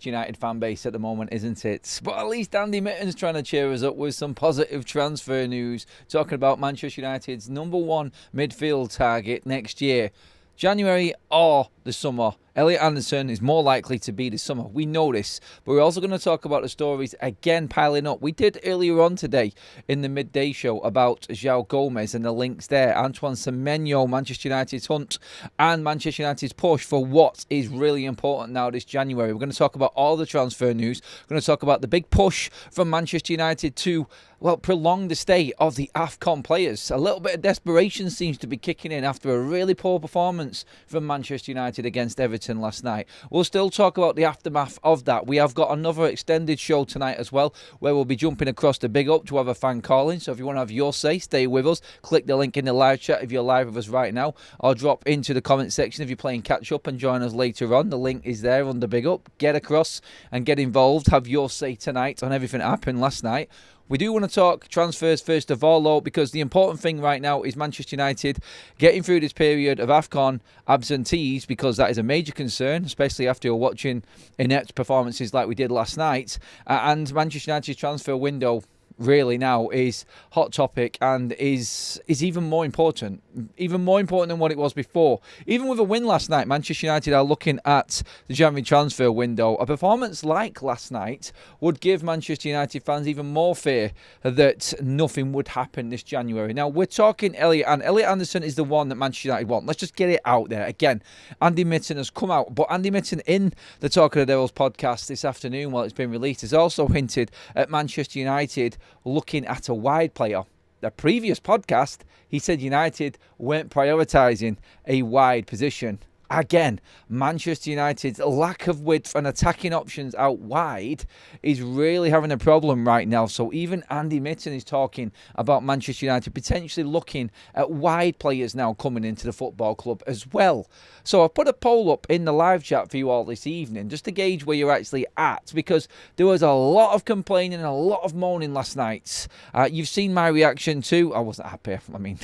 United fan base at the moment, isn't it? But at least Andy Mitten's trying to cheer us up with some positive transfer news, talking about Manchester United's #1 midfield target next year. January or the summer. Elliot Anderson is more likely to be the summer. We know this, but we're also going to talk about the stories again piling up. We did earlier on today in the midday show about Joao Gomes and the links there. Antoine Semenyo, Manchester United's hunt, and Manchester United's push for what is really important now this January. We're going to talk about all the transfer news. We're going to talk about the big push from Manchester United to, well, prolong the stay of the AFCON players. A little bit of desperation seems to be kicking in after a really poor performance from Manchester United against Everton last night. We'll still talk about the aftermath of that. We have got another extended show tonight as well, where we'll be jumping across the big up to have a fan calling. So if you want to have your say, stay with us. Click the link in the live chat if you're live with us right now, or drop into the comment section if you're playing catch up and join us later on. The link is there on the big up. Get across and get involved. Have your say tonight on everything that happened last night. We do want to talk transfers first of all, though, because the important thing right now is Manchester United getting through this period of AFCON absentees, because that is a major concern, especially after watching inept performances like we did last night. And Manchester United's transfer window really now is hot topic and is even more important than what it was before. Even with a win last night, Manchester United are looking at the January transfer window. A performance like last night would give Manchester United fans even more fear that nothing would happen this January. Now, we're talking Elliot Anderson is the one that Manchester United want. Let's just get it out there. Again, Andy Mitten has come out, but Andy Mitten in the Talk of the Devils podcast this afternoon, while it's been released, has also hinted at Manchester United looking at a wide player. The previous podcast, he said United weren't prioritising a wide position. Again, Manchester United's lack of width and attacking options out wide is really having a problem right now. So even Andy Mitten is talking about Manchester United potentially looking at wide players now coming into the football club as well. So I've put a poll up in the live chat for you all this evening just to gauge where you're actually at, because there was a lot of complaining and a lot of moaning last night. You've seen my reaction too. I wasn't happy. I mean,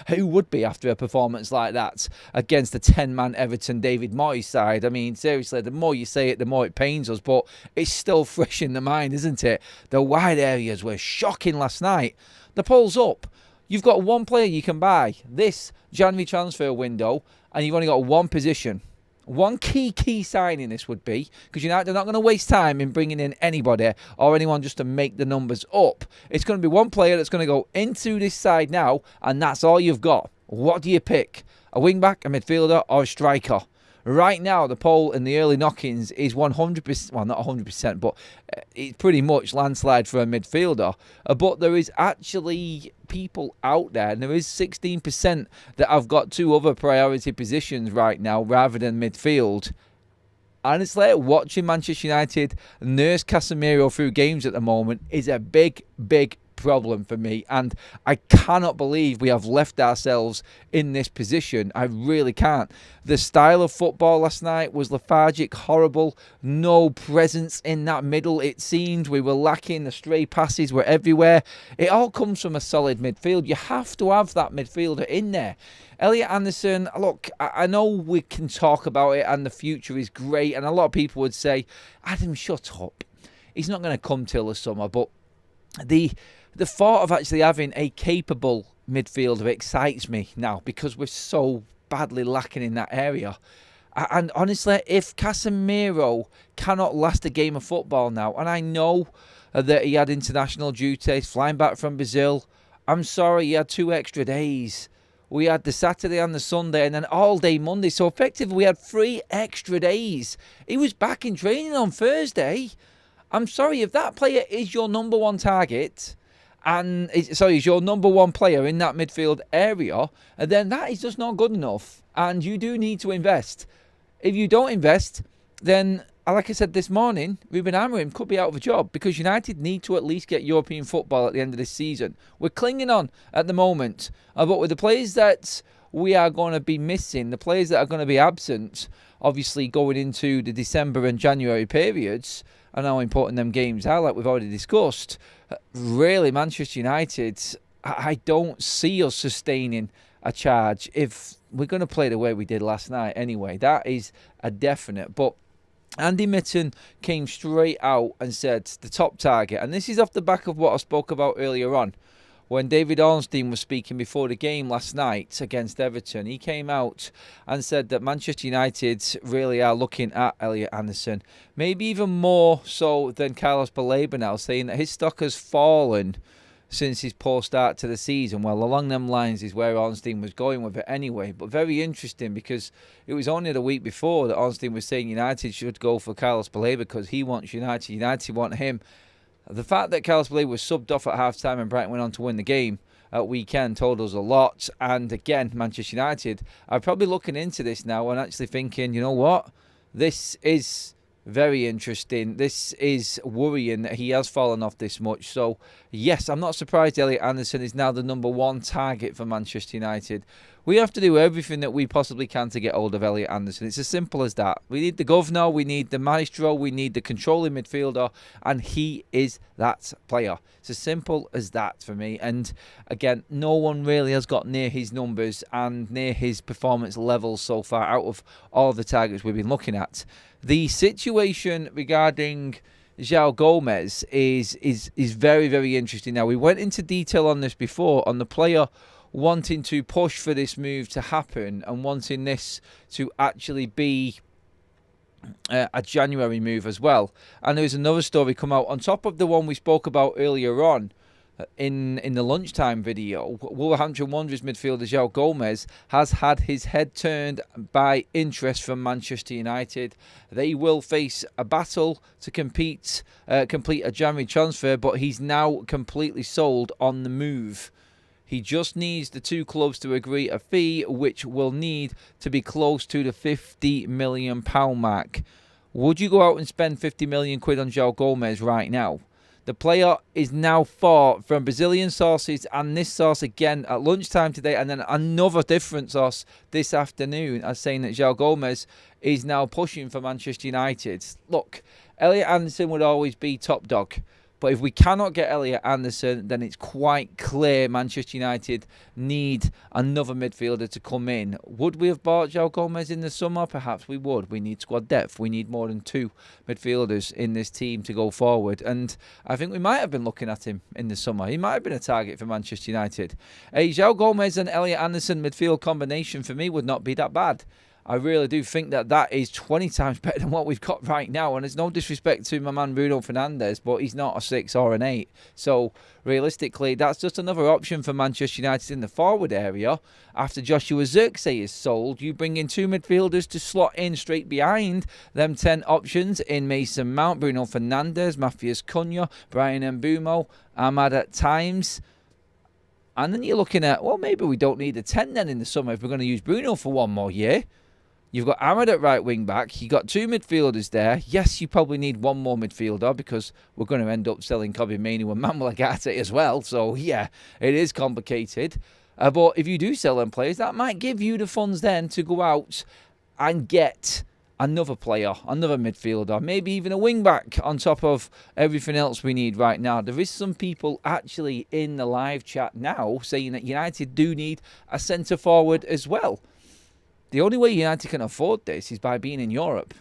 who would be after a performance like that against a 10-man Everton David Moyes side? I mean, seriously, the more you say it, the more it pains us, but it's still fresh in the mind, isn't it? The wide areas were shocking last night. The poll's up. You've got one player you can buy this January transfer window, and you've only got one position. One key signing this would be, because they're not going to waste time in bringing in anybody or anyone just to make the numbers up. It's going to be one player that's going to go into this side now, and that's all you've got. What do you pick? A wing-back, a midfielder, or a striker? Right now, the poll in the early knock-ins is 100%, well, not 100%, but it's pretty much landslide for a midfielder. But there is actually people out there, and there is 16% that have got two other priority positions right now rather than midfield. Honestly, watching Manchester United nurse Casemiro through games at the moment is a big problem for me, and I cannot believe we have left ourselves in this position. I really can't. The style of football last night was lethargic, horrible, no presence in that middle. It seemed we were lacking. The stray passes were everywhere. It all comes from a solid midfield. You have to have that midfielder in there. Elliot Anderson, look, I know we can talk about it and the future is great, and a lot of people would say, Adam, shut up. He's not going to come till the summer, but the thought of actually having a capable midfielder excites me now, because we're so badly lacking in that area. And honestly, if Casemiro cannot last a game of football now, and I know that he had international duties, flying back from Brazil, I'm sorry, he had 2 extra days. We had the Saturday and the Sunday and then all day Monday. So effectively, we had 3 extra days. He was back in training on Thursday. I'm sorry, if that player is your #1 target, and is your #1 player in that midfield area, then that is just not good enough. And you do need to invest. If you don't invest, then, like I said this morning, Ruben Amorim could be out of a job, because United need to at least get European football at the end of this season. We're clinging on at the moment, but with the players that we are going to be missing, the players that are going to be absent, obviously going into the December and January periods, and how important them games are, like we've already discussed, really, Manchester United, I don't see us sustaining a charge if we're going to play the way we did last night anyway. That is a definite. But Andy Mitten came straight out and said the top target, and this is off the back of what I spoke about earlier on. When David Ornstein was speaking before the game last night against Everton, he came out and said that Manchester United really are looking at Elliot Anderson, maybe even more so than Carlos Baleba now, saying that his stock has fallen since his poor start to the season. Well, along them lines is where Ornstein was going with it anyway. But very interesting, because it was only the week before that Ornstein was saying United should go for Carlos Baleba because he wants United. United want him. The fact that Carlos Baleba was subbed off at half-time and Brighton went on to win the game at weekend told us a lot. And again, Manchester United are probably looking into this now and actually thinking, you know what? This is very interesting. This is worrying that he has fallen off this much. So, yes, I'm not surprised Elliot Anderson is now the number one target for Manchester United. We have to do everything that we possibly can to get hold of Elliot Anderson. It's as simple as that. We need the governor, we need the maestro, we need the controlling midfielder, and he is that player. It's as simple as that for me. And again, no one really has got near his numbers and near his performance levels so far out of all the targets we've been looking at. The situation regarding Joao Gomes is very, very interesting. Now, we went into detail on this before, on the player wanting to push for this move to happen and wanting this to actually be a January move as well. And there's another story come out on top of the one we spoke about earlier on in the lunchtime video. Wolverhampton Wanderers midfielder Joao Gomes has had his head turned by interest from Manchester United. They will face a battle to complete a January transfer, but he's now completely sold on the move. He just needs the two clubs to agree a fee, which will need to be close to the £50 million mark. Would you go out and spend 50 million quid on Joao Gomes right now? The player is now thought from Brazilian sources and this source again at lunchtime today, and then another different source this afternoon as saying that Joao Gomes is now pushing for Manchester United. Look, Elliot Anderson would always be top dog. But if we cannot get Elliot Anderson, then it's quite clear Manchester United need another midfielder to come in. Would we have bought Joao Gomes in the summer? Perhaps we would. We need squad depth. We need more than two midfielders in this team to go forward. And I think we might have been looking at him in the summer. He might have been a target for Manchester United. A Joao Gomes and Elliot Anderson midfield combination for me would not be that bad. I really do think that is 20 times better than what we've got right now. And there's no disrespect to my man Bruno Fernandes, but he's not a 6 or an 8. So realistically, that's just another option for Manchester United in the forward area. After Joshua Zirkzee is sold, you bring in two midfielders to slot in straight behind them 10 options in Mason Mount, Bruno Fernandes, Matthias Cunha, Brian Mbeumo, Ahmad at times. And then you're looking at, well, maybe we don't need a 10 then in the summer if we're going to use Bruno for one more year. You've got Ahmad at right wing back. You've got two midfielders there. Yes, you probably need one more midfielder because we're going to end up selling Kobbie Mainoo and Manuel Ugarte as well. So, yeah, it is complicated. But if you do sell them players, that might give you the funds then to go out and get another player, another midfielder, maybe even a wing back on top of everything else we need right now. There is some people actually in the live chat now saying that United do need a centre forward as well. The only way United can afford this is by being in Europe.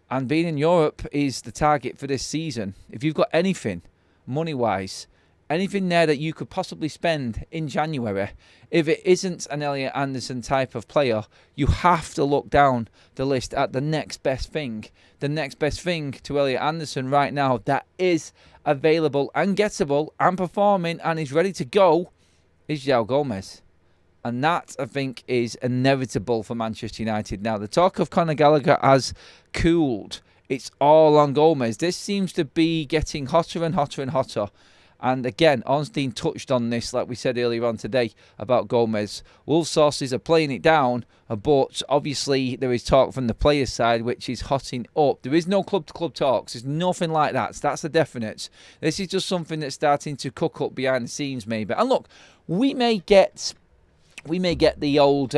And being in Europe is the target for this season. If you've got anything, money-wise, anything there that you could possibly spend in January, if it isn't an Elliot Anderson type of player, you have to look down the list at the next best thing. The next best thing to Elliot Anderson right now that is available and gettable and performing and is ready to go is Joao Gomes. And that, I think, is inevitable for Manchester United now. The talk of Conor Gallagher has cooled. It's all on Gomes. This seems to be getting hotter and hotter and hotter. And again, Ornstein touched on this, like we said earlier on today, about Gomes. Wolves sources are playing it down, but obviously there is talk from the players' side, which is hotting up. There is no club-to-club talks. There's nothing like that. So that's a definite. This is just something that's starting to cook up behind the scenes, maybe. And look, we may get the old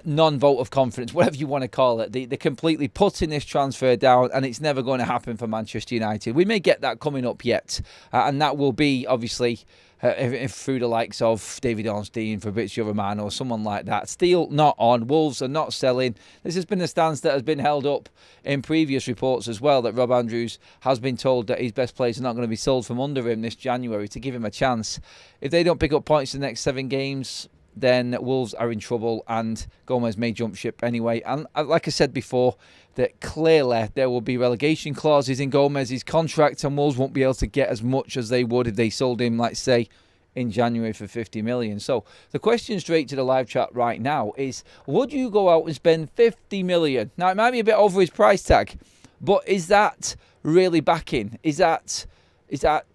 non-vote of confidence, whatever you want to call it. They're completely putting this transfer down, and it's never going to happen for Manchester United. We may get that coming up yet, and that will be, obviously, if through the likes of David Ornstein, Fabrizio Romano, or someone like that. Steele not on. Wolves are not selling. This has been a stance that has been held up in previous reports as well, that Rob Andrews has been told that his best players are not going to be sold from under him this January to give him a chance. If they don't pick up points in the next 7 games, then Wolves are in trouble, and Gomes may jump ship anyway. And like I said before, that clearly there will be relegation clauses in Gomez's contract, and Wolves won't be able to get as much as they would if they sold him, let's say, in January for 50 million. So the question straight to the live chat right now is, would you go out and spend 50 million? Now, it might be a bit over his price tag, but is that really backing? Is that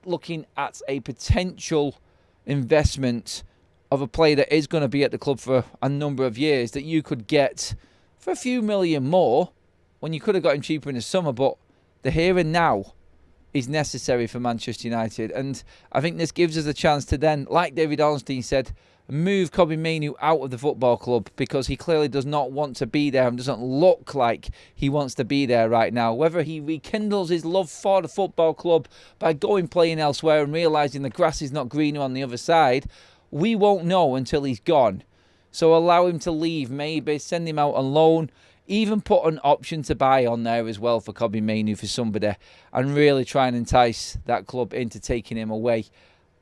looking at a potential investment of a player that is going to be at the club for a number of years that you could get for a few million more when you could have got him cheaper in the summer? But the here and now is necessary for Manchester United, and I think this gives us a chance to then, like David Ornstein said, move Kobbie Mainoo out of the football club, because he clearly does not want to be there and doesn't look like he wants to be there right now. Whether he rekindles his love for the football club by going playing elsewhere and realising the grass is not greener on the other side, we won't know until he's gone. So allow him to leave, maybe send him out on loan, even put an option to buy on there as well for Kobbie Mainoo for somebody, and really try and entice that club into taking him away.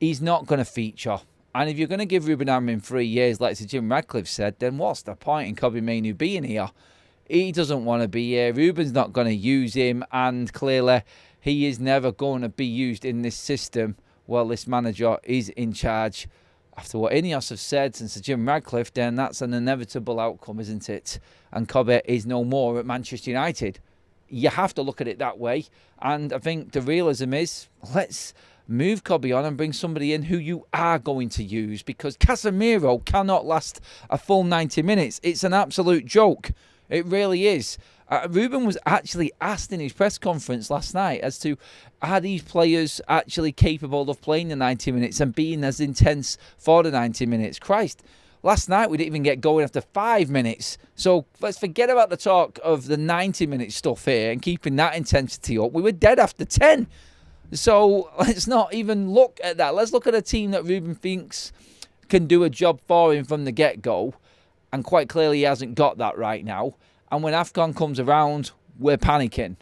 He's not going to feature. And if you're going to give Ruben Amorim 3 years, like Sir Jim Radcliffe said, then what's the point in Kobbie Mainoo being here? He doesn't want to be here. Ruben's not going to use him, and clearly he is never going to be used in this system while this manager is in charge. After what Ineos have said and Sir Jim Radcliffe, then that's an inevitable outcome, isn't it? And Kobbie is no more at Manchester United. You have to look at it that way. And I think the realism is, let's move Kobbie on and bring somebody in who you are going to use, because Casemiro cannot last a full 90 minutes. It's an absolute joke. It really is. Ruben was actually asked in his press conference last night as to, are these players actually capable of playing the 90 minutes and being as intense for the 90 minutes? Christ, last night we didn't even get going after 5 minutes. So let's forget about the talk of the 90-minute stuff here and keeping that intensity up. We were dead after 10. So let's not even look at that. Let's look at a team that Ruben thinks can do a job for him from the get-go. And quite clearly he hasn't got that right now. And when AFCON comes around, we're panicking.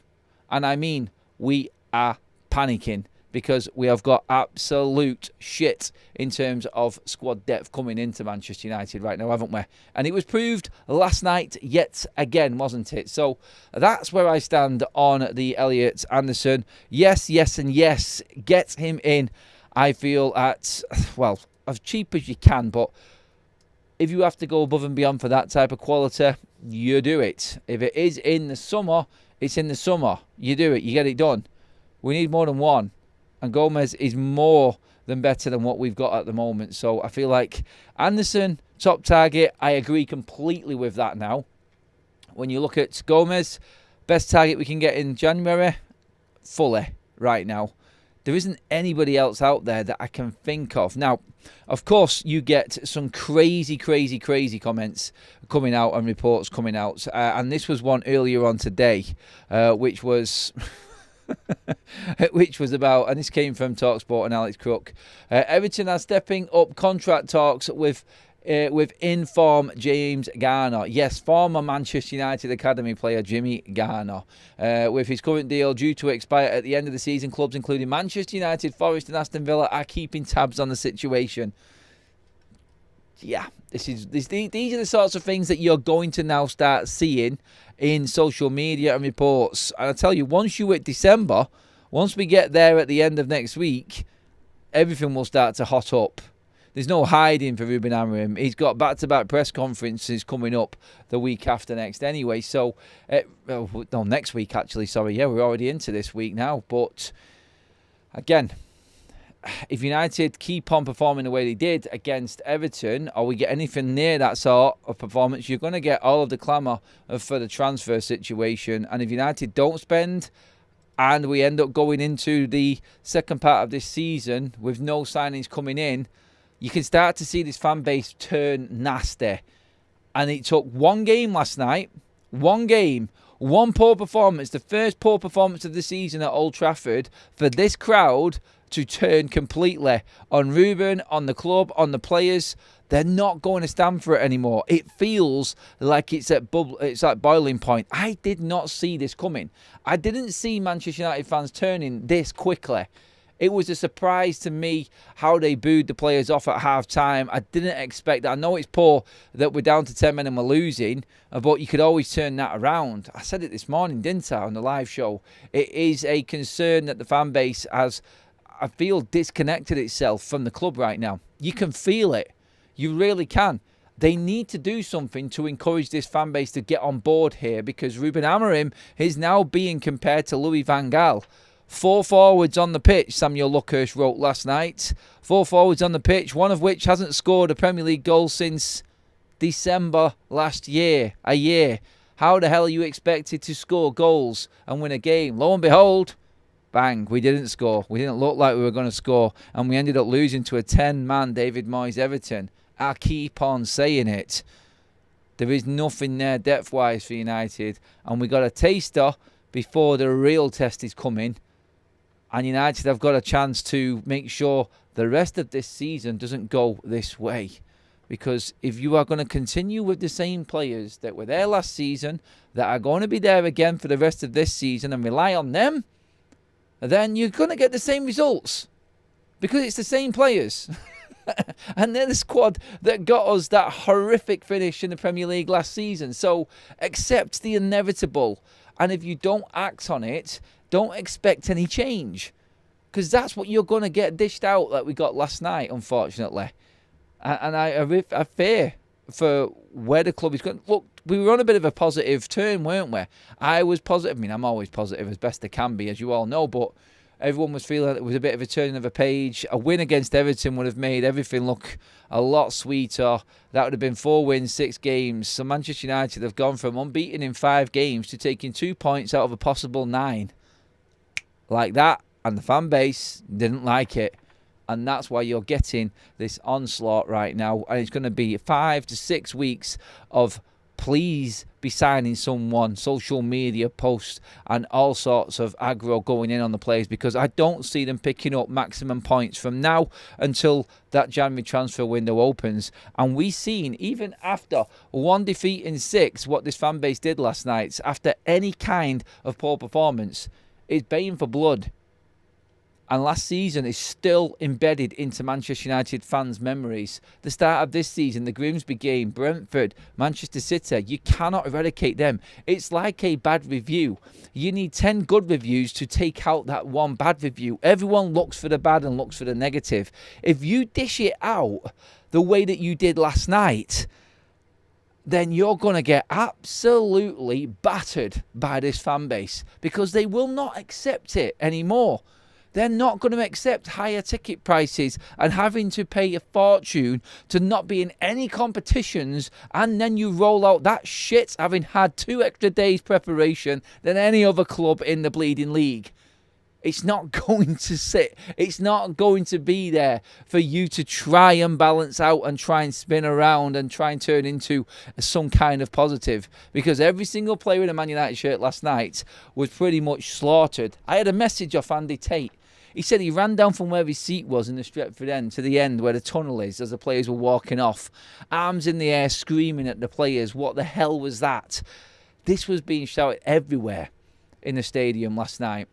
And I mean, we are panicking, because we have got absolute shit in terms of squad depth coming into Manchester United right now, haven't we? And it was proved last night yet again, wasn't it? So that's where I stand on the Elliot Anderson. Yes, yes, and yes. Get him in, I feel, at, well, as cheap as you can, but if you have to go above and beyond for that type of quality, you do it. If it is in the summer, it's in the summer. You do it. You get it done. We need more than one. And Gomes is more than better than what we've got at the moment. So I feel like Anderson, top target. I agree completely with that now. When you look at Gomes, best target we can get in January, fully right now. There isn't anybody else out there that I can think of. Now, of course, you get some crazy comments coming out and reports coming out. And this was one earlier on today, which was which was about, and this came from TalkSport and Alex Crook. Everton are stepping up contract talks with in-form James Garner. Yes, former Manchester United Academy player Jimmy Garner. With his current deal due to expire at the end of the season, clubs including Manchester United, Forest and Aston Villa are keeping tabs on the situation. Yeah, these are the sorts of things that you're going to now start seeing in social media and reports. And I tell you, once you hit December, once we get there at the end of next week, everything will start to hot up. There's no hiding for Ruben Amorim. He's got back-to-back press conferences coming up the week after next anyway. So, next week actually, sorry. Yeah, we're already into this week now. But, again, if United keep on performing the way they did against Everton, or we get anything near that sort of performance, you're going to get all of the clamour for the transfer situation. And if United don't spend, and we end up going into the second part of this season with no signings coming in, you can start to see this fan base turn nasty. And it took one game last night, one game, one poor performance, the first poor performance of the season at Old Trafford, for this crowd to turn completely on Ruben, on the club, on the players. They're not going to stand for it anymore. It feels like it's at boiling point. I did not see this coming. I didn't see Manchester United fans turning this quickly. It was a surprise to me how they booed the players off at half-time. I didn't expect that. I know it's poor that we're down to 10 men and we're losing, but you could always turn that around. I said it this morning, didn't I, on the live show? It is a concern that the fan base has, I feel, disconnected itself from the club right now. You can feel it. You really can. They need to do something to encourage this fan base to get on board here, because Ruben Amorim is now being compared to Louis van Gaal. 4 forwards on the pitch, Samuel Luckhurst wrote last night. 4 forwards on the pitch, one of which hasn't scored a Premier League goal since December last year. A year. How the hell are you expected to score goals and win a game? Lo and behold, bang, we didn't score. We didn't look like we were going to score, and we ended up losing to a 10-man David Moyes Everton. I keep on saying it. There is nothing there depth-wise for United, and we got a taster before the real test is coming. And United have got a chance to make sure the rest of this season doesn't go this way. Because if you are going to continue with the same players that were there last season, that are going to be there again for the rest of this season, and rely on them, then you're going to get the same results. Because it's the same players. And they're the squad that got us that horrific finish in the Premier League last season. So accept the inevitable. And if you don't act on it, don't expect any change. Because that's what you're going to get dished out like we got last night, unfortunately. And I fear for where the club is going. Look, we were on a bit of a positive turn, weren't we? I was positive. I mean, I'm always positive as best I can be, as you all know. But everyone was feeling like it was a bit of a turning of a page. A win against Everton would have made everything look a lot sweeter. That would have been 4 wins, 6 games. So Manchester United have gone from unbeaten in 5 games to taking 2 points out of a possible 9. Like that. And the fan base didn't like it. And that's why you're getting this onslaught right now. And it's going to be 5 to 6 weeks of please be signing someone, social media posts, and all sorts of aggro going in on the players, because I don't see them picking up maximum points from now until that January transfer window opens. And we've seen, even after 1 defeat in 6, what this fan base did last night, after any kind of poor performance, is baying for blood. And last season is still embedded into Manchester United fans' memories. The start of this season, the Grimsby game, Brentford, Manchester City, you cannot eradicate them. It's like a bad review. You need 10 good reviews to take out that one bad review. Everyone looks for the bad and looks for the negative. If you dish it out the way that you did last night, then you're going to get absolutely battered by this fan base, because they will not accept it anymore. They're not going to accept higher ticket prices and having to pay a fortune to not be in any competitions, and then you roll out that shit having had 2 extra days preparation than any other club in the bleeding league. It's not going to sit. It's not going to be there for you to try and balance out and try and spin around and try and turn into some kind of positive. Because every single player in a Man United shirt last night was pretty much slaughtered. I had a message off Andy Tate. He said he ran down from where his seat was in the Stretford end to the end where the tunnel is as the players were walking off. Arms in the air, screaming at the players. What the hell was that? This was being shouted everywhere in the stadium last night.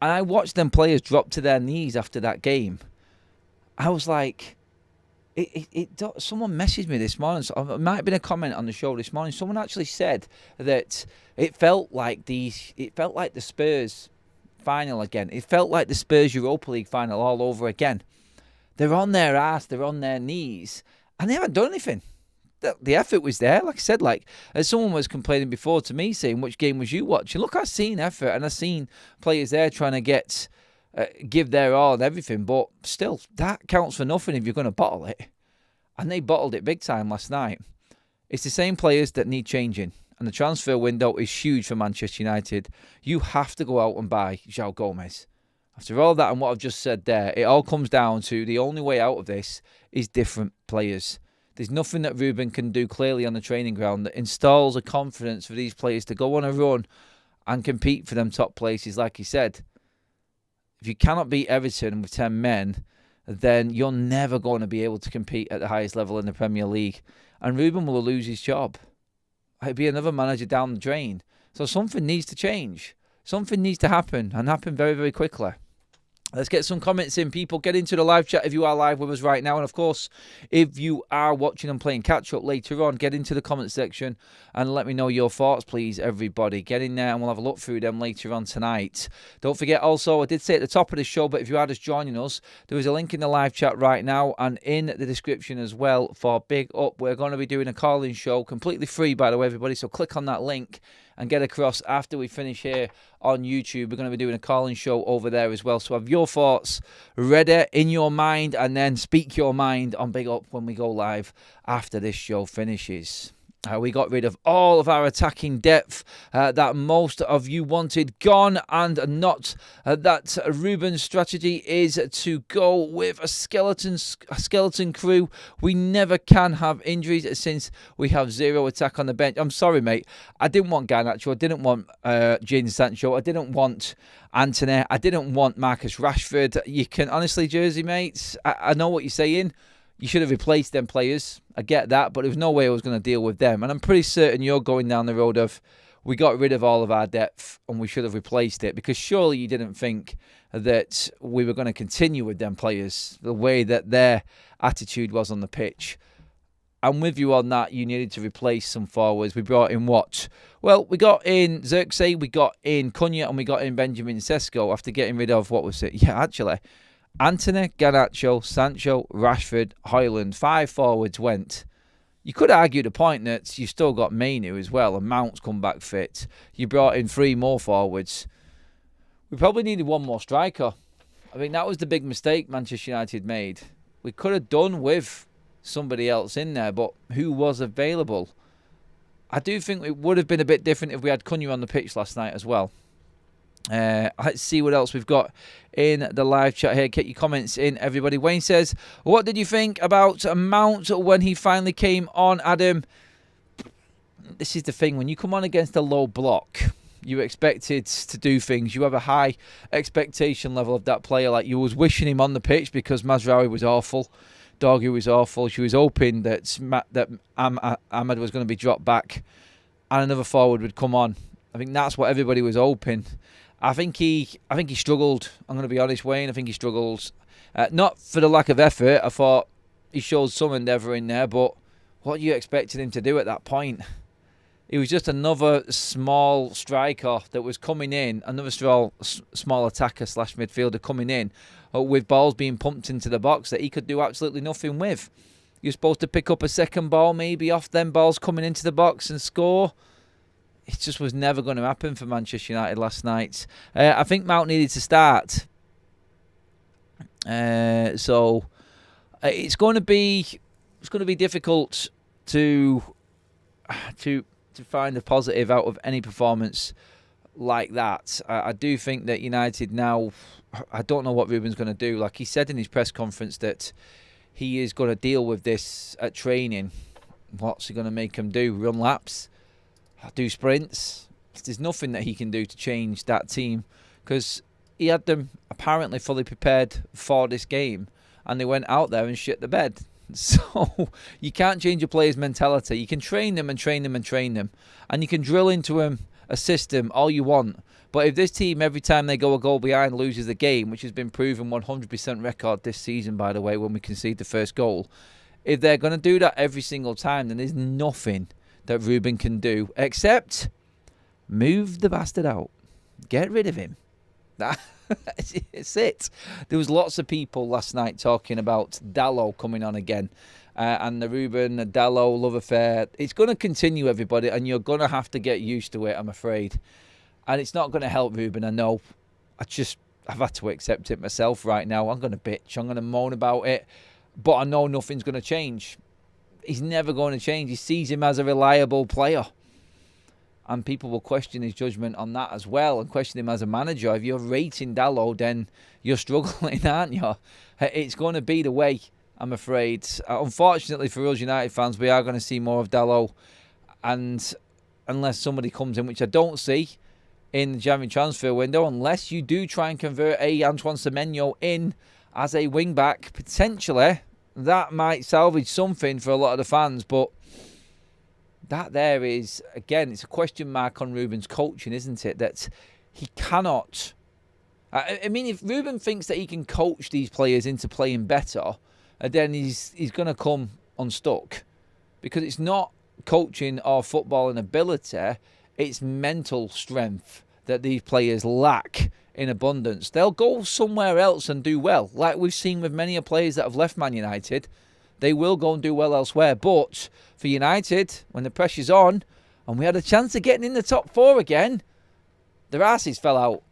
And I watched them players drop to their knees after that game. I was like, someone messaged me this morning. So it might have been a comment on the show this morning. Someone actually said that it felt like the Spurs final again. It felt like the Spurs Europa League final all over again. They're on their ass, they're on their knees, and they haven't done anything. The effort was there, like I said, as someone was complaining before to me, saying, which game was you watching? Look, I've seen effort, and I've seen players there trying to give their all and everything, but still, that counts for nothing if you're going to bottle it. And they bottled it big time last night. It's the same players that need changing. And the transfer window is huge for Manchester United. You have to go out and buy Joao Gomes. After all that and what I've just said there, it all comes down to the only way out of this is different players. There's nothing that Ruben can do clearly on the training ground that installs a confidence for these players to go on a run and compete for them top places. Like he said, if you cannot beat Everton with 10 men, then you're never going to be able to compete at the highest level in the Premier League. And Ruben will lose his job. It'll be another manager down the drain. So something needs to change. Something needs to happen, and happen very, very quickly. Let's get some comments in. People, get into the live chat if you are live with us right now. And of course, if you are watching and playing catch-up later on, get into the comment section and let me know your thoughts, please, everybody. Get in there and we'll have a look through them later on tonight. Don't forget also, I did say at the top of the show, but if you are just joining us, there is a link in the live chat right now and in the description as well for Big Up. We're going to be doing a call-in show, completely free, by the way, everybody. So click on that link and get across after we finish here on YouTube. We're going to be doing a call-in show over there as well. So have your thoughts ready in your mind and then speak your mind on Big Up when we go live after this show finishes. We got rid of all of our attacking depth that most of you wanted gone, and not that Ruben's strategy is to go with a skeleton crew. We never can have injuries since we have zero attack on the bench. I'm sorry, mate. I didn't want Garnacho. I didn't want Jadon Sancho. I didn't want Antony. I didn't want Marcus Rashford. You can honestly, Jersey mates, I know what you're saying. You should have replaced them players. I get that, but there was no way I was going to deal with them. And I'm pretty certain you're going down the road of, we got rid of all of our depth and we should have replaced it, because surely you didn't think that we were going to continue with them players the way that their attitude was on the pitch. I'm with you on that. You needed to replace some forwards. We brought in what? Well, we got in Xerxes, we got in Cunha, and we got in Benjamin Sesko after getting rid of, what was it? Yeah, actually, Antony, Garnacho, Sancho, Rashford, Højlund. 5 forwards went. You could argue the point that you still got Mainu as well, and Mount's come back fit. You brought in 3 more forwards. We probably needed 1 more striker. I think that was the big mistake Manchester United made. We could have done with somebody else in there, but who was available? I do think it would have been a bit different if we had Cunha on the pitch last night as well. Let's see what else we've got in the live chat here. Get your comments in, everybody. Wayne says, what did you think about Mount when he finally came on, Adam? This is the thing. When you come on against a low block, you expected to do things. You have a high expectation level of that player. Like, you was wishing him on the pitch because Mazraoui was awful. Dorgu was awful. She was hoping that Ahmed was going to be dropped back and another forward would come on. I think that's what everybody was hoping. I think he struggled. I'm going to be honest, Wayne. I think he struggled. Not for the lack of effort. I thought he showed some endeavour in there, but what you expected him to do at that point? He was just another small striker that was coming in, another small attacker / midfielder coming in with balls being pumped into the box that he could do absolutely nothing with. You're supposed to pick up a second ball maybe off them balls coming into the box and score. It just was never going to happen for Manchester United last night. I think Mount needed to start. So it's going to be difficult to find a positive out of any performance like that. I do think that United now, I don't know what Ruben's going to do. Like he said in his press conference that he is going to deal with this at training. What's he going to make him do? Run laps? Do sprints? There's nothing that he can do to change that team, because he had them apparently fully prepared for this game and they went out there and shit the bed. So you can't change a player's mentality. You can train them and train them and train them, and you can drill into them a system all you want. But if this team, every time they go a goal behind, loses the game, which has been proven 100% record this season, by the way, when we concede the first goal, if they're going to do that every single time, then there's nothing that Ruben can do except move the bastard out. Get rid of him. That's it. There was lots of people last night talking about Dalot coming on again. And the Ruben Dalot love affair. It's going to continue, everybody, and you're going to have to get used to it, I'm afraid. And it's not going to help Ruben, I know. I've had to accept it myself right now. I'm going to bitch. I'm going to moan about it. But I know nothing's going to change. He's never going to change. He sees him as a reliable player. And people will question his judgment on that as well, and question him as a manager. If you're rating Dalot, then you're struggling, aren't you? It's going to be the way I'm afraid. Unfortunately for us United fans, we are going to see more of Dalot, and unless somebody comes in, which I don't see in the January transfer window, unless you do try and convert Antoine Semenyo in as a wing-back, potentially that might salvage something for a lot of the fans. But that there is, again, it's a question mark on Ruben's coaching, isn't it? That he cannot... I mean, if Ruben thinks that he can coach these players into playing better, then he's going to come unstuck. Because it's not coaching or footballing ability, it's mental strength that these players lack in abundance. They'll go somewhere else and do well. Like we've seen with many players that have left Man United, they will go and do well elsewhere. But for United, when the pressure's on, and we had a chance of getting in the top 4 again, their asses fell out.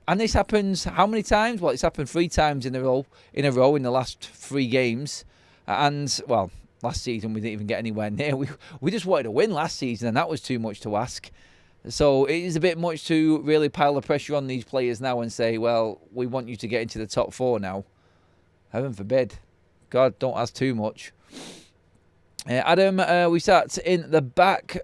And this happens how many times? Well, it's happened 3 times in a row in the last 3 games. And, well, last season we didn't even get anywhere near. We just wanted to win last season, and that was too much to ask. So it is a bit much to really pile the pressure on these players now and say, well, we want you to get into the top 4 now. Heaven forbid. God, don't ask too much. Adam, we sat in the back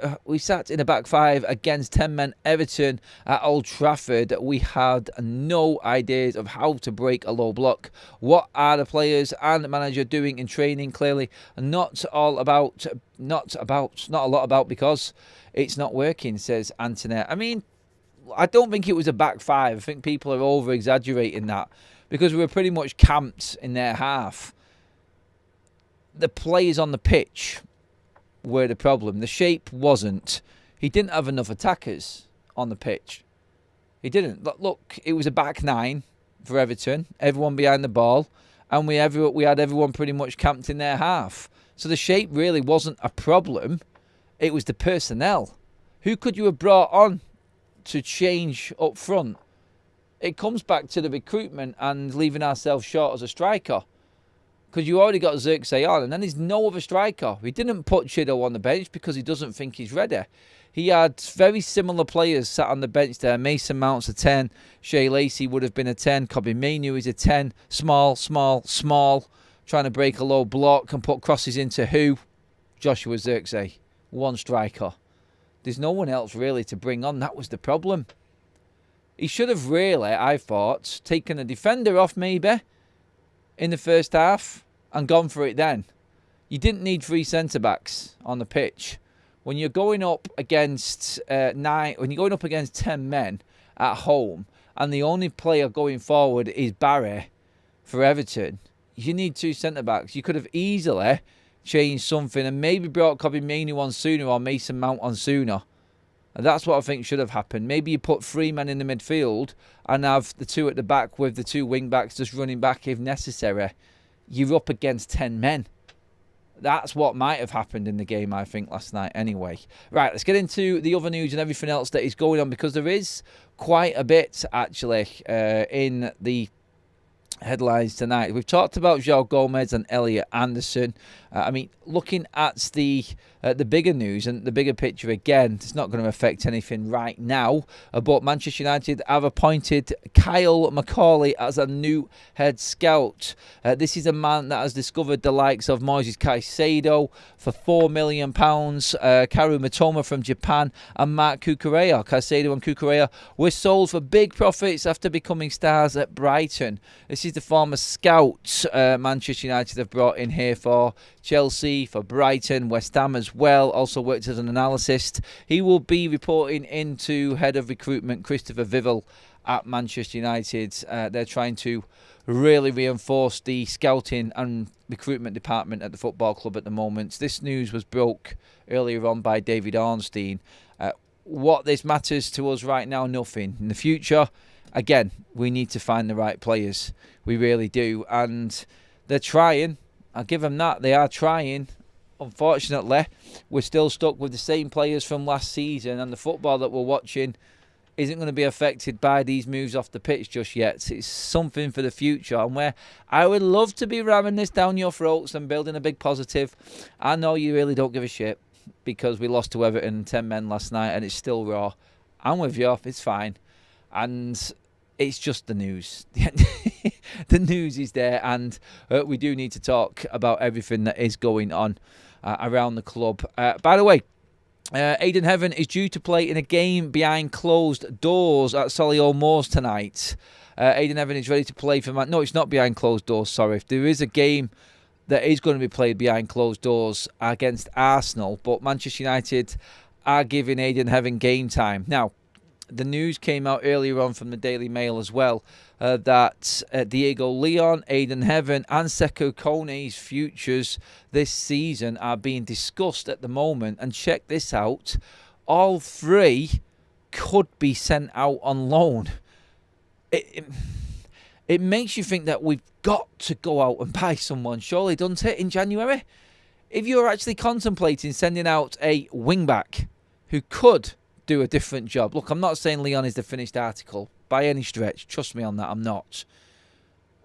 5 against 10-men Everton at Old Trafford. We had no ideas of how to break a low block. What are the players and the manager doing in training? Clearly, not a lot about because it's not working, says Anthony. I mean, I don't think it was a back 5. I think people are over exaggerating that because we were pretty much camped in their half. The players on the pitch were the problem. The shape wasn't. He didn't have enough attackers on the pitch. He didn't. Look, it was a back 9 for Everton. Everyone behind the ball. And we had everyone pretty much camped in their half. So the shape really wasn't a problem. It was the personnel. Who could you have brought on to change up front? It comes back to the recruitment and leaving ourselves short as a striker. Because you already got Xerxes on, and then there's no other striker. We didn't put Chido on the bench because he doesn't think he's ready. He had very similar players sat on the bench there. Mason Mount's a 10. Shea Lacey would have been a 10. Kobe Mainoo is a 10. Small. Trying to break a low block and put crosses into who? Joshua Xerxes. One striker. There's no one else really to bring on. That was the problem. He should have really, I thought, taken a defender off maybe in the first half and gone for it then. You didn't need 3 centre-backs on the pitch. When you're going up against 10 men at home and the only player going forward is Barry for Everton, you need 2 centre-backs. You could have easily changed something and maybe brought Kobe Mainoo on sooner or Mason Mount on sooner. And that's what I think should have happened. Maybe you put 3 men in the midfield and have the 2 at the back with the 2 wing-backs just running back if necessary. You're up against 10 men. That's what might have happened in the game, I think, last night anyway. Right, let's get into the other news and everything else that is going on, because there is quite a bit, actually, in the headlines tonight. We've talked about Joao Gomes and Elliot Anderson. Looking at the bigger news and the bigger picture, again, it's not going to affect anything right now, but Manchester United have appointed Kyle McCauley as a new head scout. This is a man that has discovered the likes of Moises Caicedo for £4 million, Karu Mitoma from Japan, and Mark Cucurella. Caicedo and Cucurella were sold for big profits after becoming stars at Brighton. This is the former scout Manchester United have brought in here for Chelsea, for Brighton, West Ham as well. Also worked as an analyst. He will be reporting into head of recruitment Christopher Vivel at Manchester United. They're trying to really reinforce the scouting and recruitment department at the football club at the moment. This news was broke earlier on by David Ornstein. What this matters to us right now, nothing. In the future, again, we need to find the right players. We really do. And they're trying. I'll give them that. They are trying. Unfortunately, we're still stuck with the same players from last season, and the football that we're watching isn't going to be affected by these moves off the pitch just yet. It's something for the future, and where I would love to be ramming this down your throats and building a big positive. I know you really don't give a shit because we lost to Everton 10 men last night and it's still raw. I'm with you. It's fine. And it's just the news. the news is there, and we do need to talk about everything that is going on around the club. By the way, Aidan Heaven is due to play in a game behind closed doors at Solihull Moors tonight. Aidan Heaven is ready to play for No, it's not behind closed doors, sorry. There is a game that is going to be played behind closed doors against Arsenal, but Manchester United are giving Aidan Heaven game time. Now, the news came out earlier on from the Daily Mail as well that Diego Leon, Aidan Heaven and Sekou Kone's futures this season are being discussed at the moment. And check this out, all three could be sent out on loan. It makes you think that we've got to go out and buy someone, surely, doesn't it, in January? If you're actually contemplating sending out a wing-back who could do a different job. Look, I'm not saying Leon is the finished article by any stretch. Trust me on that, I'm not.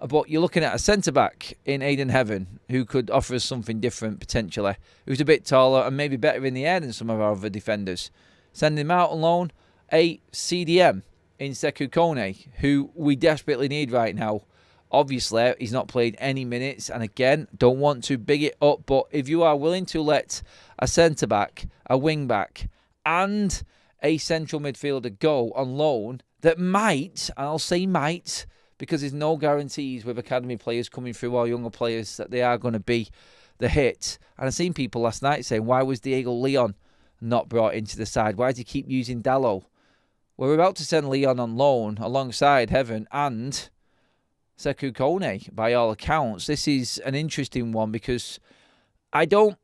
But you're looking at a centre-back in Aidan Heaven who could offer us something different, potentially, who's a bit taller and maybe better in the air than some of our other defenders. Send him out on loan. A CDM in Sekou Kone, who we desperately need right now. Obviously, he's not played any minutes, and again, don't want to big it up, but if you are willing to let a centre-back, a wing-back, and a central midfielder go on loan that might, and I'll say might, because there's no guarantees with academy players coming through or younger players that they are going to be the hit. And I've seen people last night saying, why was Diego Leon not brought into the side? Why does he keep using Dallo? Well, we're about to send Leon on loan alongside Heaven and Sekou Kone, by all accounts. This is an interesting one because I don't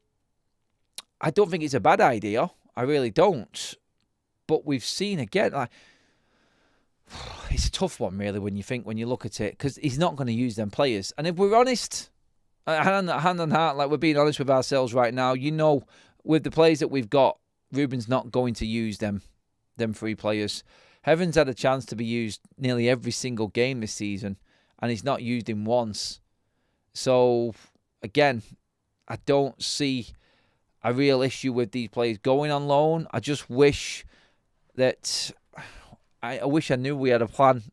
think it's a bad idea. I really don't. But we've seen again, it's a tough one really when you look at it, because he's not going to use them players. And if we're honest, hand on heart, like we're being honest with ourselves right now, with the players that we've got, Ruben's not going to use them three players. Heaven's had a chance to be used nearly every single game this season, and he's not used him once. So, again, I don't see a real issue with these players going on loan. I just wish that... I wish I knew we had a plan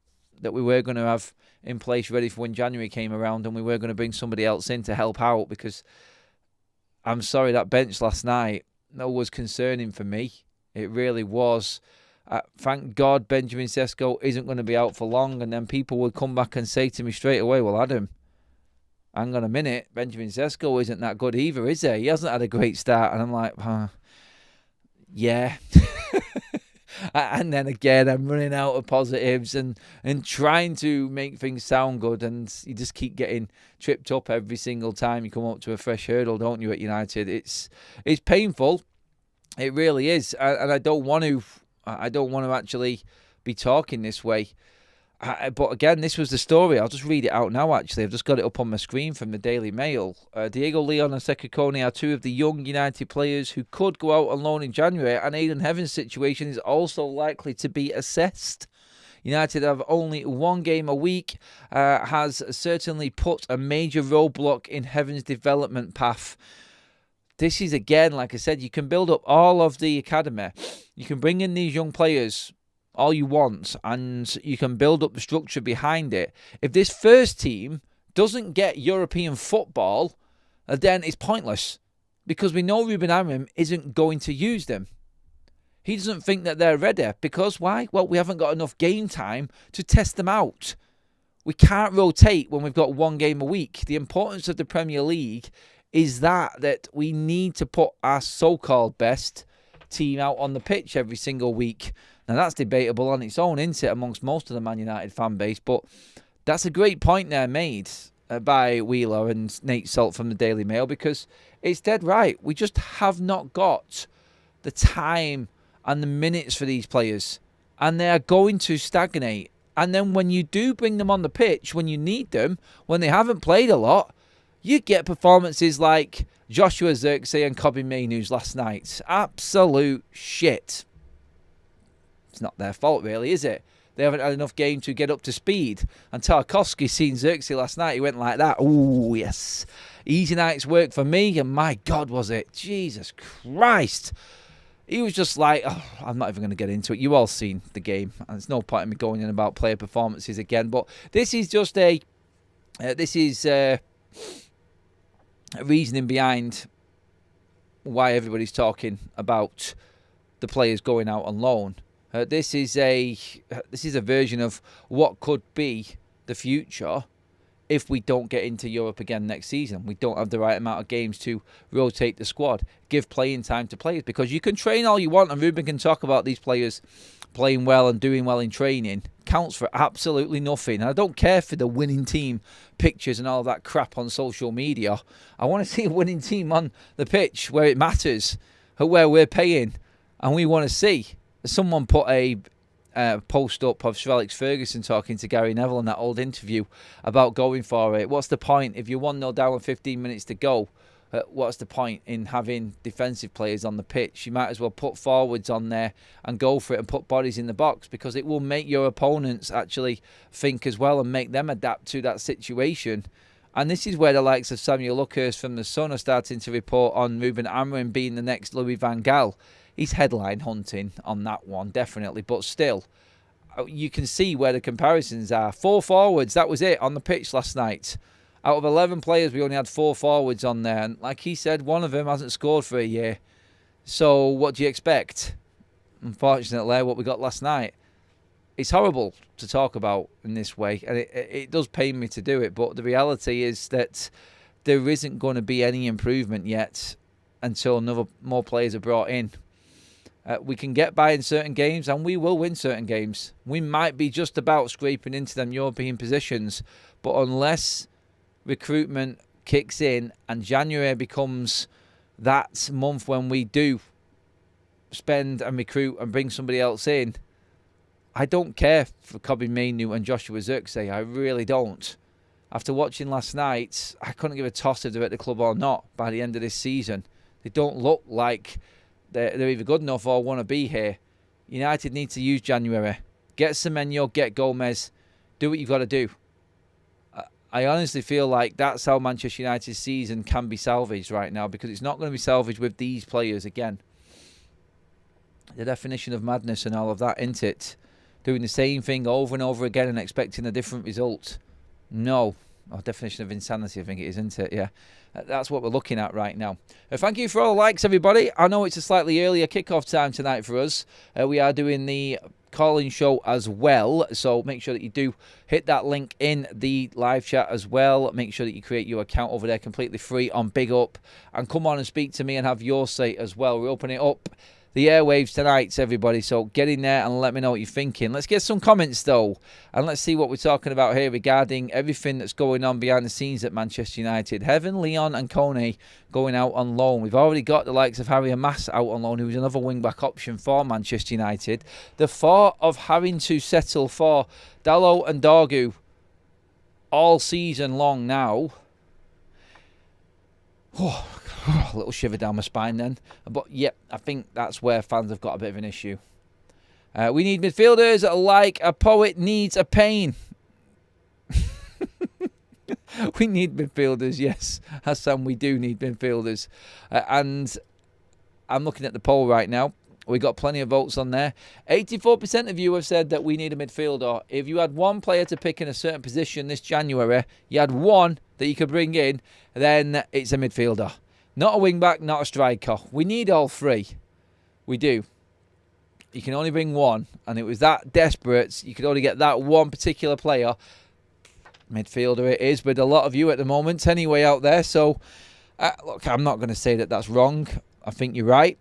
that we were going to have in place ready for when January came around, and we were going to bring somebody else in to help out, because I'm sorry, that bench last night, that was concerning for me. It really was. Thank God Benjamin Sesko isn't going to be out for long, and then people would come back and say to me straight away, well, Adam, hang on a minute, Benjamin Sesko isn't that good either, is he? He hasn't had a great start. And I'm like, yeah. And then again, I'm running out of positives and trying to make things sound good, and you just keep getting tripped up every single time you come up to a fresh hurdle, don't you, at United? It's painful. It really is, and I don't want to actually be talking this way. But again, this was the story. I'll just read it out now, actually. I've just got it up on my screen from the Daily Mail. Diego Leon and Sekou Kone are two of the young United players who could go out on loan in January, and Aidan Heaven's situation is also likely to be assessed. United have only one game a week, has certainly put a major roadblock in Heaven's development path. This is, again, like I said, you can build up all of the academy. You can bring in these young players all you want, and you can build up the structure behind it. If this first team doesn't get European football, then it's pointless, because we know Ruben Amorim isn't going to use them. He doesn't think that they're ready, because why? Well, we haven't got enough game time to test them out. We can't rotate when we've got one game a week. The importance of the Premier League is that we need to put our so-called best team out on the pitch every single week. Now, that's debatable on its own, isn't it, amongst most of the Man United fan base, but that's a great point there made by Wheeler and Nate Salt from the Daily Mail, because it's dead right. We just have not got the time and the minutes for these players, and they are going to stagnate. And then when you do bring them on the pitch, when you need them, when they haven't played a lot, you get performances like Joshua Zirkzee and Kobbie Mainoo's last night. Absolute shit. It's not their fault, really, is it? They haven't had enough game to get up to speed. And Tarkowski seen Zirkzee last night. He went like that. Oh, yes. Easy night's work for me. And my God, was it? Jesus Christ. He was just like, oh, I'm not even going to get into it. You all seen the game. And there's no point in me going in about player performances again. But this is just a This is reasoning behind why everybody's talking about the players going out on loan. This is a version of what could be the future if we don't get into Europe again next season. We don't have the right amount of games to rotate the squad, give playing time to players, because you can train all you want, and Ruben can talk about these players playing well and doing well in training. Counts for absolutely nothing. And I don't care for the winning team pictures and all that crap on social media. I want to see a winning team on the pitch where it matters, where we're paying, and we want to see. Someone put a post up of Sir Alex Ferguson talking to Gary Neville in that old interview about going for it. What's the point if you're 1-0 down with 15 minutes to go? What's the point in having defensive players on the pitch? You might as well put forwards on there and go for it and put bodies in the box, because it will make your opponents actually think as well and make them adapt to that situation. And this is where the likes of Samuel Luckhurst from The Sun are starting to report on Ruben Amorim being the next Louis van Gaal. He's headline hunting on that one, definitely. But still, you can see where the comparisons are. 4 forwards, that was it on the pitch last night. Out of 11 players, we only had 4 forwards on there. And like he said, one of them hasn't scored for a year. So what do you expect? Unfortunately, what we got last night. It's horrible to talk about in this way. And it does pain me to do it. But the reality is that there isn't going to be any improvement yet until more players are brought in. We can get by in certain games, and we will win certain games. We might be just about scraping into them European positions, but unless recruitment kicks in and January becomes that month when we do spend and recruit and bring somebody else in, I don't care for Kobbie Mainoo and Joshua Zirkzee. I really don't. After watching last night, I couldn't give a toss if they're at the club or not by the end of this season. They don't look like they're either good enough or want to be here. United need to use January. Get Semenyo, get Gomes. Do what you've got to do. I honestly feel like that's how Manchester United's season can be salvaged right now, because it's not going to be salvaged with these players again. The definition of madness and all of that, isn't it? Doing the same thing over and over again and expecting a different result. No. Definition of insanity, I think it is, isn't it? Yeah. That's what we're looking at right now. Thank you for all the likes, everybody. I know it's a slightly earlier kickoff time tonight for us. We are doing the call-in show as well, so make sure that you do hit that link in the live chat as well. Make sure that you create your account over there completely free on Big Up, and come on and speak to me and have your say as well. We're opening it up the airwaves tonight, everybody, so get in there and let me know what you're thinking. Let's get some comments though, and let's see what we're talking about here regarding everything that's going on behind the scenes at Manchester United. Heaven, Leon and Kone going out on loan. We've already got the likes of Harry Amass out on loan, who's another wing-back option for Manchester United. The thought of having to settle for Dalot and Dorgu all season long now, a little shiver down my spine then. But yeah, I think that's where fans have got a bit of an issue. We need midfielders like a poet needs a pain. We need midfielders, yes. Hassan, we do need midfielders. And I'm looking at the poll right now. We got plenty of votes on there. 84% of you have said that we need a midfielder. If you had one player to pick in a certain position this January, you had one that you could bring in, then it's a midfielder. Not a wing-back, not a striker. We need all three. We do. You can only bring one, and it was that desperate. You could only get that one particular player. Midfielder it is, with a lot of you at the moment anyway out there. So, look, I'm not going to say that that's wrong. I think you're right.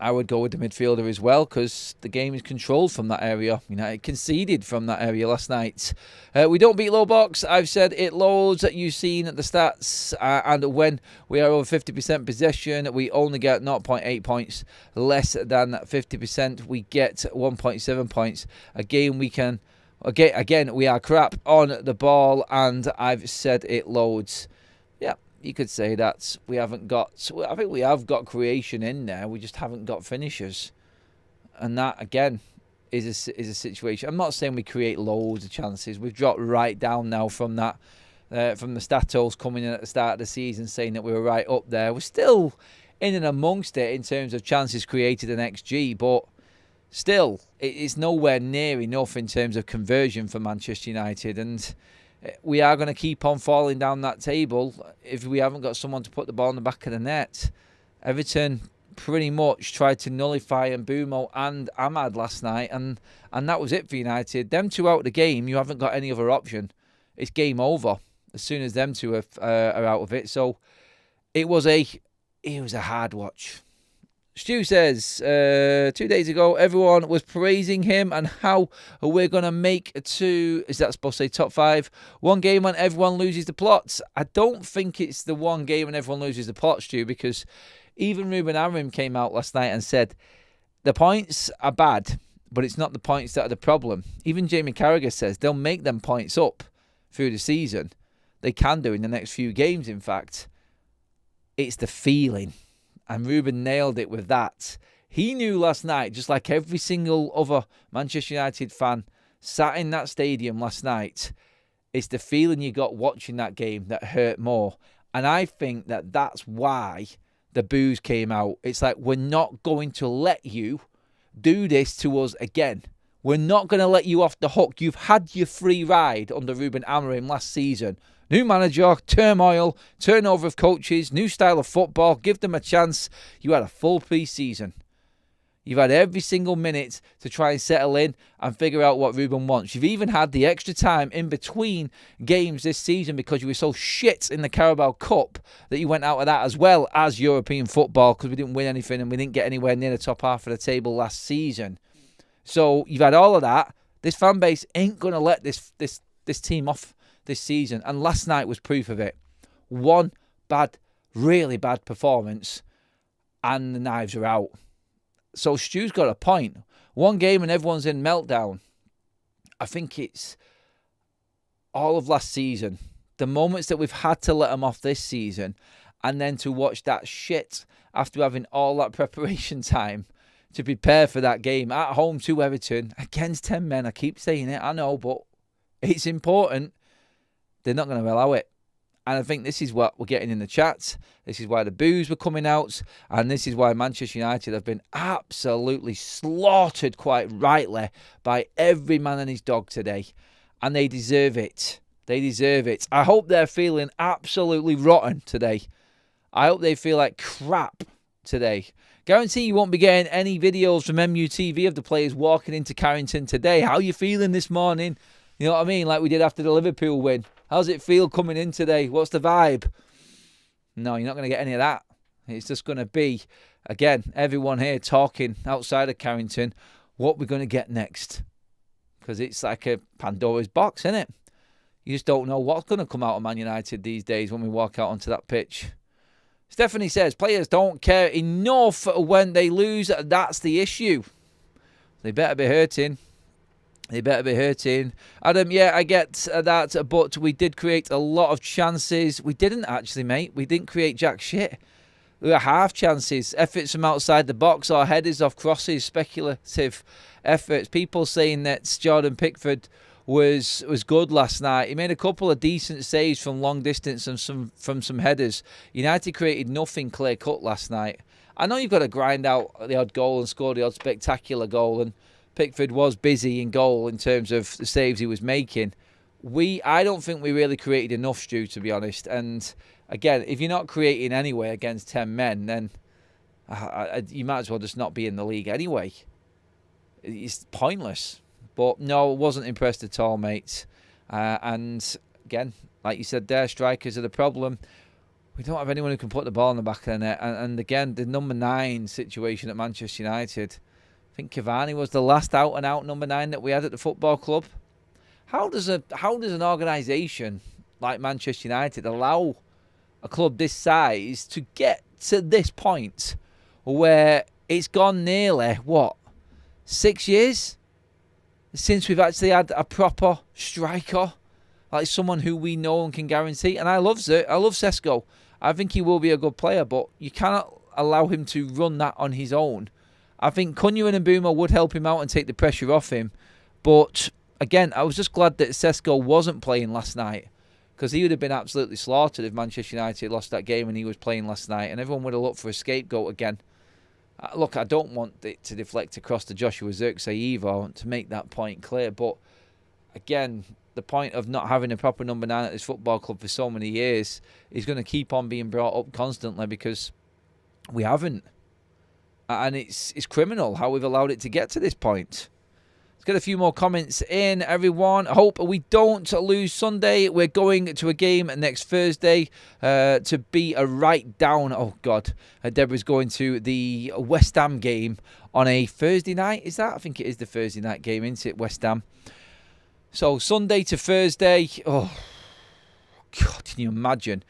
I would go with the midfielder as well, because the game is controlled from that area. United conceded from that area last night. We don't beat low box. I've said it loads. You've seen the stats. And when we are over 50% possession, we only get 0.8 points less than 50%. We get 1.7 points. Again, we are crap on the ball, and I've said it loads. Yeah. You could say that we haven't got... I think we have got creation in there. We just haven't got finishers. And that, again, is a situation. I'm not saying we create loads of chances. We've dropped right down now from that. From the Statos coming in at the start of the season saying that we were right up there. We're still in and amongst it in terms of chances created and XG. But still, it's nowhere near enough in terms of conversion for Manchester United. And we are going to keep on falling down that table if we haven't got someone to put the ball in the back of the net. Everton pretty much tried to nullify Mbeumo and Ahmad last night, and that was it for United. Them two out of the game, you haven't got any other option. It's game over as soon as them two are out of it. So it was a hard watch. Stu says, 2 days ago, everyone was praising him and how we're going to make is that supposed to say top 5? One game when everyone loses the plots. I don't think it's the one game when everyone loses the plots, Stu, because even Ruben Amorim came out last night and said, the points are bad, but it's not the points that are the problem. Even Jamie Carragher says they'll make them points up through the season. They can do in the next few games, in fact. It's the feeling. And Ruben nailed it with that. He knew last night, just like every single other Manchester United fan sat in that stadium last night, it's the feeling you got watching that game that hurt more. And I think that that's why the boos came out. It's like, we're not going to let you do this to us again. We're not going to let you off the hook. You've had your free ride under Ruben Amorim last season. New manager, turmoil, turnover of coaches, new style of football. Give them a chance. You had a full pre-season. You've had every single minute to try and settle in and figure out what Ruben wants. You've even had the extra time in between games this season because you were so shit in the Carabao Cup that you went out of that as well as European football because we didn't win anything and we didn't get anywhere near the top half of the table last season. So you've had all of that. This fan base ain't going to let this team off this season, and last night was proof of it. One bad, really bad performance, and the knives are out. So Stu's got a point. One game and everyone's in meltdown. I think it's all of last season. The moments that we've had to let them off this season, and then to watch that shit after having all that preparation time to prepare for that game at home to Everton against 10 men. I keep saying it, I know, but it's important. They're not going to allow it. And I think this is what we're getting in the chat. This is why the boos were coming out. And this is why Manchester United have been absolutely slaughtered, quite rightly, by every man and his dog today. And they deserve it. They deserve it. I hope they're feeling absolutely rotten today. I hope they feel like crap today. Guarantee you won't be getting any videos from MUTV of the players walking into Carrington today. How are you feeling this morning? You know what I mean? Like we did after the Liverpool win. How's it feel coming in today? What's the vibe? No, you're not going to get any of that. It's just going to be, again, everyone here talking outside of Carrington, what we're going to get next. Because it's like a Pandora's box, isn't it? You just don't know what's going to come out of Man United these days when we walk out onto that pitch. Stephanie says, players don't care enough when they lose. That's the issue. They better be hurting. They better be hurting. Adam, yeah, I get that, but we did create a lot of chances. We didn't actually, mate. We didn't create jack shit. We were half chances. Efforts from outside the box or headers off crosses, speculative efforts. People saying that Jordan Pickford was good last night. He made a couple of decent saves from long distance and from some headers. United created nothing clear-cut last night. I know you've got to grind out the odd goal and score the odd spectacular goal, and Pickford was busy in goal in terms of the saves he was making. I don't think we really created enough, Stu, to be honest. And again, if you're not creating anyway against 10 men, then you might as well just not be in the league anyway. It's pointless. But no, wasn't impressed at all, mate. And again, like you said there, strikers are the problem. We don't have anyone who can put the ball in the back of the net. And again, the number 9 situation at Manchester United, I think Cavani was the last out-and-out number 9 that we had at the football club. How does an organisation like Manchester United allow a club this size to get to this point where it's gone nearly, 6 years since we've actually had a proper striker, like someone who we know and can guarantee? And I love Sesko. I think he will be a good player, but you cannot allow him to run that on his own. I think Cunha and Mbeumo would help him out and take the pressure off him. But again, I was just glad that Sesko wasn't playing last night, because he would have been absolutely slaughtered if Manchester United lost that game and he was playing last night, and everyone would have looked for a scapegoat again. Look, I don't want it to deflect across to Joshua Zirkzee either, to make that point clear. But again, the point of not having a proper number 9 at this football club for so many years is going to keep on being brought up constantly because we haven't. And it's criminal how we've allowed it to get to this point. Let's get a few more comments in, everyone. I hope we don't lose Sunday. We're going to a game next Thursday to be a write down. Oh, God. Deborah's going to the West Ham game on a Thursday night. Is that? I think it is the Thursday night game, isn't it, West Ham? So, Sunday to Thursday. Oh, God, can you imagine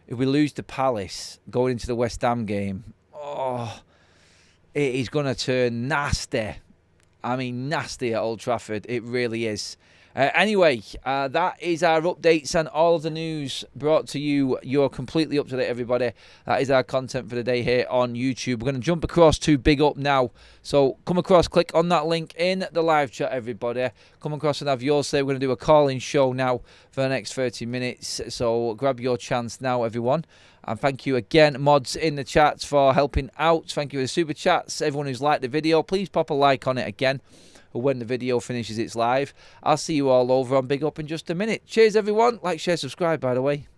if we lose to Palace going into the West Ham game? Oh, it is going to turn nasty. I mean, nasty at Old Trafford. It really is. Anyway, that is our updates and all of the news brought to you. You're completely up to date, everybody. That is our content for the day here on YouTube. We're going to jump across to Big Up now. So come across, click on that link in the live chat, everybody. Come across and have yours say. We're going to do a call-in show now for the next 30 minutes. So grab your chance now, everyone. And thank you again, mods in the chats, for helping out. Thank you for the super chats. Everyone who's liked the video, please pop a like on it again when the video finishes its live. I'll see you all over on Big Up in just a minute. Cheers, everyone. Like, share, subscribe, by the way.